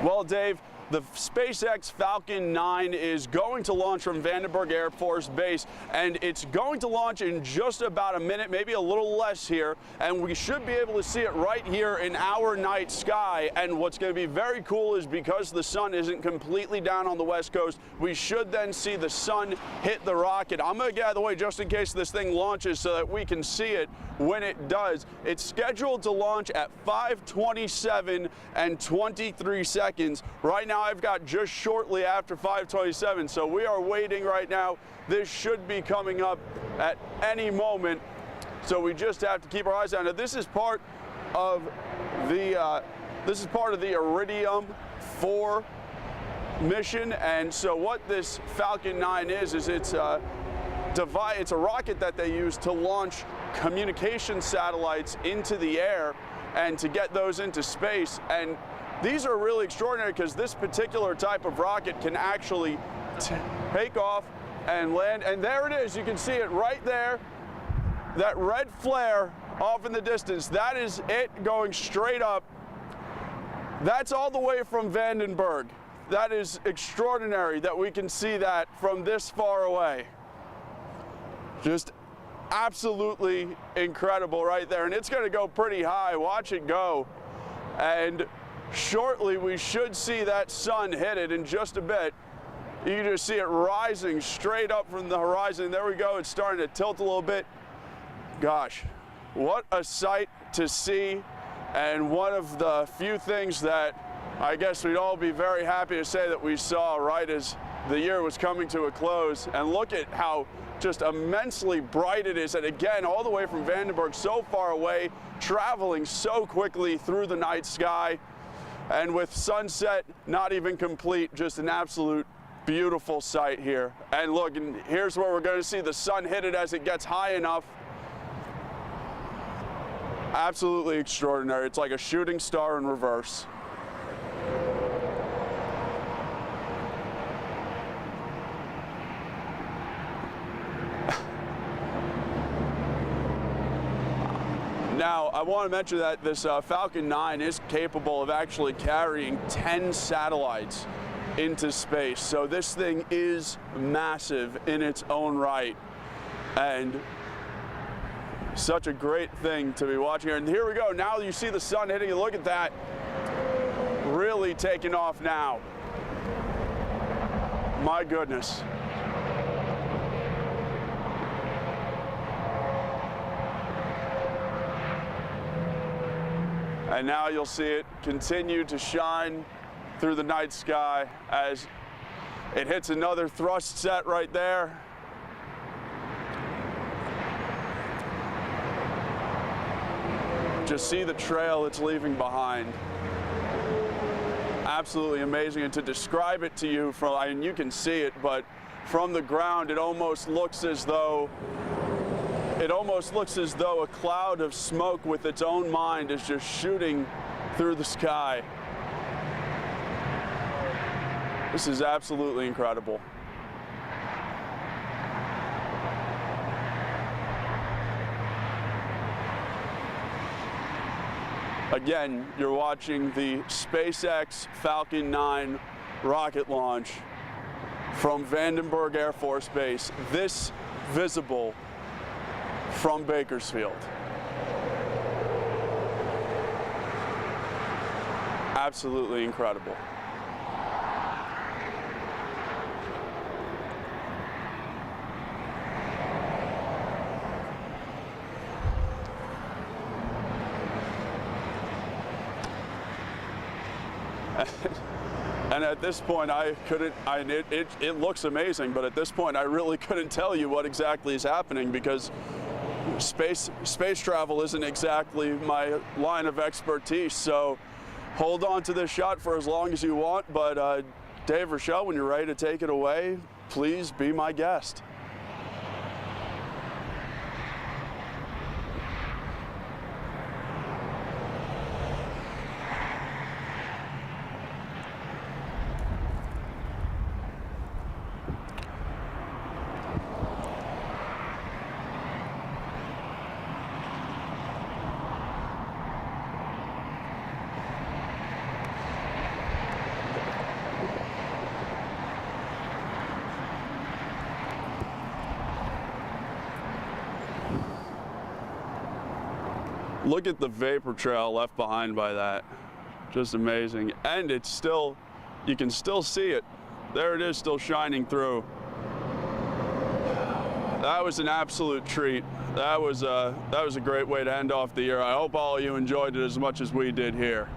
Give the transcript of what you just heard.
Well, Dave, the SpaceX Falcon 9 is going to launch from Vandenberg Air Force Base, and it's going to launch in just about a minute, maybe a little less here, and we should be able to see it right here in our night sky. And what's going to be very cool is because the sun isn't completely down on the west coast, we should then see the sun hit the rocket. I'm going to get out of the way just in case this thing launches so that we can see it when it does. It's scheduled to launch at 5:27 and 23 seconds. Right now I've got just shortly after 5:27, so we are waiting right now. This should be coming up at any moment, so we just have to keep our eyes on it. This is part of the Iridium 4 mission, and so what this Falcon 9 is it's a rocket that they use to launch communication satellites into the air and to get those into space. And these are really extraordinary because this particular type of rocket can actually take off and land. And there it is. You can see it right there. That red flare off in the distance. That is it going straight up. That's all the way from Vandenberg. That is extraordinary that we can see that from this far away. Just absolutely incredible right there. And it's going to go pretty high. Watch it go. And shortly we should see that sun hit it in just a bit. You can just see it rising straight up from the horizon. There we go. It's starting to tilt a little bit. Gosh, what a sight to see, and one of the few things that I guess we'd all be very happy to say that we saw right as the year was coming to a close. And look at how just immensely bright it is, and again all the way from Vandenberg, so far away, traveling so quickly through the night sky. And with sunset not even complete, just an absolute beautiful sight here. And look, and here's where we're going to see the sun hit it as it gets high enough. Absolutely extraordinary. It's like a shooting star in reverse. Now, I want to mention that this Falcon 9 is capable of actually carrying 10 satellites into space. So this thing is massive in its own right, and such a great thing to be watching here. And here we go. Now you see the sun hitting it. Look at that. Really taking off now. My goodness. And now you'll see it continue to shine through the night sky as it hits another thrust set right there. Just see the trail it's leaving behind. Absolutely amazing. And to describe it to you from, I mean, you can see it, but from the ground it almost looks as though a cloud of smoke with its own mind is just shooting through the sky. This is absolutely incredible. Again, you're watching the SpaceX Falcon 9 rocket launch from Vandenberg Air Force Base. This visible from Bakersfield. Absolutely incredible. And at this point, it looks amazing, but at this point, I really couldn't tell you what exactly is happening because space travel isn't exactly my line of expertise. So hold on to this shot for as long as you want. But Dave, Rochelle, when you're ready to take it away, please be my guest. Look at the vapor trail left behind by that. Just amazing. And it's still, you can still see it. There it is, still shining through. That was an absolute treat. That was a great way to end off the year. I hope all of you enjoyed it as much as we did here.